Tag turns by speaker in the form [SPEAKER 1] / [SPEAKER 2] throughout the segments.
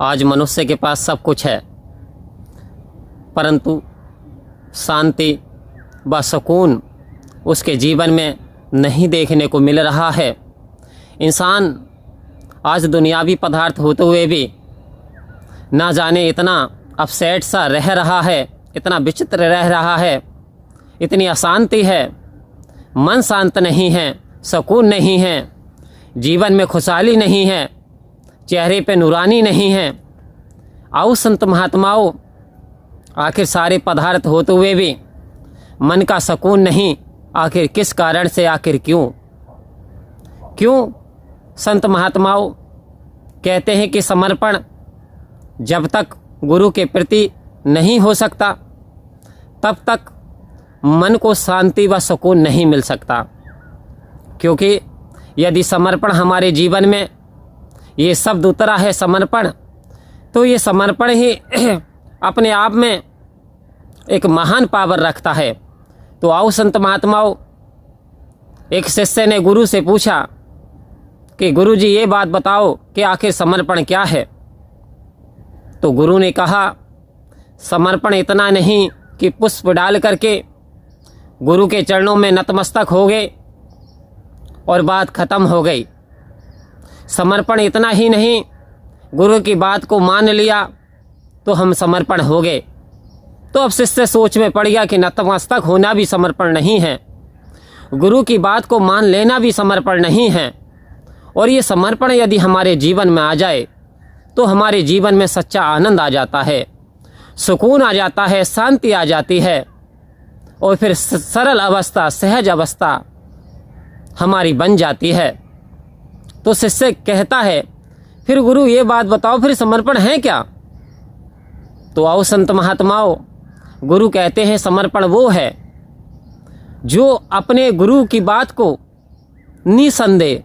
[SPEAKER 1] आज मनुष्य के पास सब कुछ है, परंतु शांति व सुकून उसके जीवन में नहीं देखने को मिल रहा है। इंसान आज दुनियावी पदार्थ होते हुए भी ना जाने इतना अपसेट सा रह रहा है, इतना विचित्र रह रहा है, इतनी अशांति है, मन शांत नहीं है, सुकून नहीं है, जीवन में खुशहाली नहीं है, चेहरे पे नूरानी नहीं है। आओ संत महात्माओं, आखिर सारे पदार्थ होते हुए भी मन का सुकून नहीं, आखिर किस कारण से, आखिर क्यों संत महात्माओं कहते हैं कि समर्पण जब तक गुरु के प्रति नहीं हो सकता तब तक मन को शांति व सुकून नहीं मिल सकता। क्योंकि यदि समर्पण हमारे जीवन में, ये शब्द उतरा है समर्पण, तो ये समर्पण ही अपने आप में एक महान पावर रखता है। तो आओ संत महात्माओं, एक शिष्य ने गुरु से पूछा कि गुरु जी ये बात बताओ कि आखिर समर्पण क्या है। तो गुरु ने कहा, समर्पण इतना नहीं कि पुष्प डाल करके गुरु के चरणों में नतमस्तक हो गए और बात खत्म हो गई। समर्पण इतना ही नहीं, गुरु की बात को मान लिया तो हम समर्पण हो गए। तो अब शिष्य सोच में पड़ गया कि नतमस्तक होना भी समर्पण नहीं है, गुरु की बात को मान लेना भी समर्पण नहीं है। और ये समर्पण यदि हमारे जीवन में आ जाए तो हमारे जीवन में सच्चा आनंद आ जाता है, सुकून आ जाता है, शांति आ जाती है, और फिर सरल अवस्था, सहज अवस्था हमारी बन जाती है। तो शिष्य कहता है, फिर गुरु ये बात बताओ, फिर समर्पण है क्या? तो आओ संत महात्माओं, गुरु कहते हैं समर्पण वो है जो अपने गुरु की बात को निसंदेह,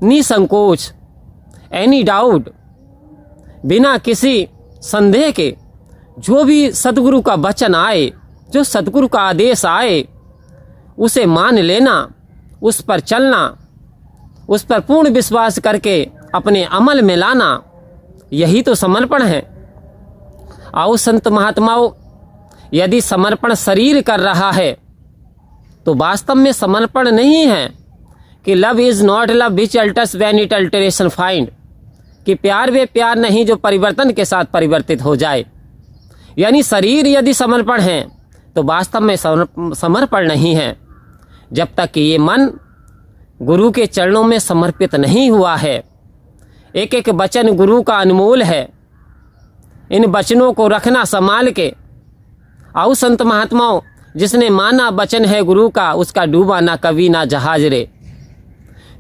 [SPEAKER 1] निसंकोच, एनी डाउट, बिना किसी संदेह के जो भी सतगुरु का वचन आए, जो सतगुरु का आदेश आए, उसे मान लेना, उस पर चलना, उस पर पूर्ण विश्वास करके अपने अमल में लाना, यही तो समर्पण है। आओ संत महात्माओं, यदि समर्पण शरीर कर रहा है तो वास्तव में समर्पण नहीं है कि love is not love which altars when it alteration find, कि प्यार वे प्यार नहीं जो परिवर्तन के साथ परिवर्तित हो जाए। यानी शरीर यदि समर्पण है तो वास्तव में समर्पण नहीं है, जब तक कि ये मन गुरु के चरणों में समर्पित नहीं हुआ है। एक एक वचन गुरु का अनमोल है, इन वचनों को रखना संभाल के। आओ संत महात्माओं, जिसने माना वचन है गुरु का, उसका डूबा ना कभी ना जहाज रे।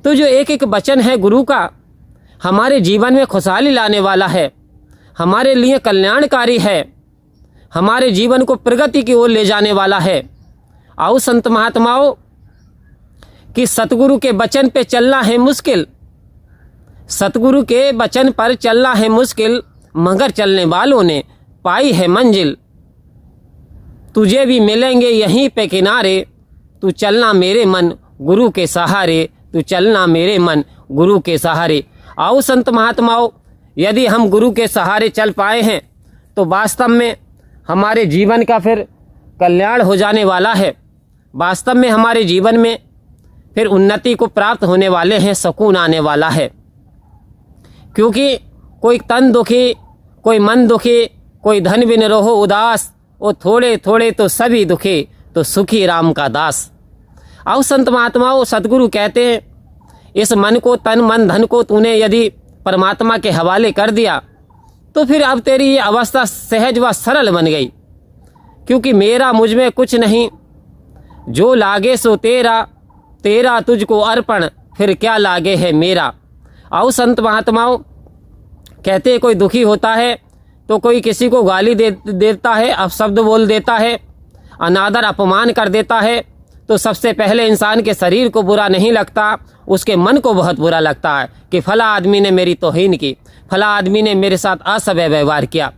[SPEAKER 1] तो जो एक एक वचन है गुरु का हमारे जीवन में खुशहाली लाने वाला है, हमारे लिए कल्याणकारी है, हमारे जीवन को प्रगति की ओर ले जाने वाला है। आओ संत महात्माओं, कि सतगुरु के वचन पे चलना है मुश्किल, सतगुरु के वचन पर चलना है मुश्किल, मगर चलने वालों ने पाई है मंजिल। तुझे भी मिलेंगे यहीं पे किनारे, तू चलना मेरे मन गुरु के सहारे, तू चलना मेरे मन गुरु के सहारे। आओ संत महात्माओं, यदि हम गुरु के सहारे चल पाए हैं तो वास्तव में हमारे जीवन का फिर कल्याण हो जाने वाला है, वास्तव में हमारे जीवन में फिर उन्नति को प्राप्त होने वाले हैं, सुकून आने वाला है। क्योंकि कोई तन दुखी, कोई मन दुखी, कोई धन बिन रहो उदास, वो थोड़े थोड़े तो सभी दुखी, तो सुखी राम का दास। आओ संत महात्माओं, सतगुरु कहते हैं इस मन को, तन मन धन को तूने यदि परमात्मा के हवाले कर दिया तो फिर अब तेरी ये अवस्था सहज व सरल बन गई। क्योंकि मेरा मुझ में कुछ नहीं, जो लागे सो तेरा, तेरा तुझको अर्पण, फिर क्या लागे है मेरा। आओ संत महात्माओं, कहते कोई दुखी होता है तो कोई किसी को गाली देता है, अपशब्द बोल देता है, अनादर अपमान कर देता है, तो सबसे पहले इंसान के शरीर को बुरा नहीं लगता, उसके मन को बहुत बुरा लगता है कि फला आदमी ने मेरी तौहीन की, फला आदमी ने मेरे साथ असभ्य व्यवहार किया।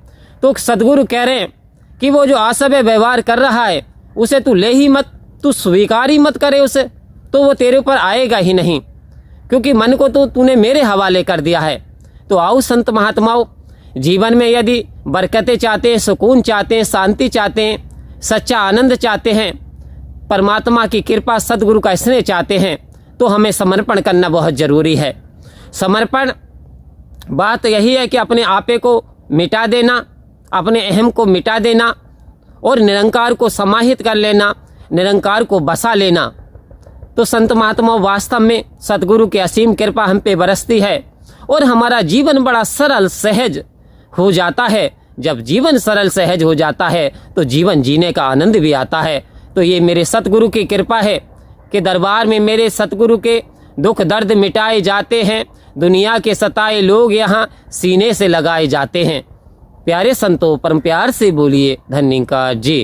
[SPEAKER 1] तो सदगुरु कह रहे हैं कि वो जो असभ्य व्यवहार कर रहा है उसे तू ले ही मत, तू स्वीकार ही मत करे उसे, तो वो तेरे ऊपर आएगा ही नहीं, क्योंकि मन को तो तूने मेरे हवाले कर दिया है। तो आओ संत महात्माओं, जीवन में यदि बरकतें चाहते हैं, सुकून चाहते हैं, शांति चाहते हैं, सच्चा आनंद चाहते हैं, परमात्मा की कृपा सद्गुरु का स्नेह चाहते हैं, तो हमें समर्पण करना बहुत ज़रूरी है। समर्पण बात यही है कि अपने आपे को मिटा देना, अपने अहम को मिटा देना और निरंकार को समाहित कर लेना, निरंकार को बसा लेना। तो संत महात्मा वास्तव में सतगुरु की असीम कृपा हम पे बरसती है और हमारा जीवन बड़ा सरल सहज हो जाता है। जब जीवन सरल सहज हो जाता है तो जीवन जीने का आनंद भी आता है। तो ये मेरे सतगुरु की कृपा है कि दरबार में मेरे सतगुरु के दुख दर्द मिटाए जाते हैं, दुनिया के सताए लोग यहाँ सीने से लगाए जाते हैं। प्यारे संतों, परम प्यार से बोलिए धन्यवाद जी।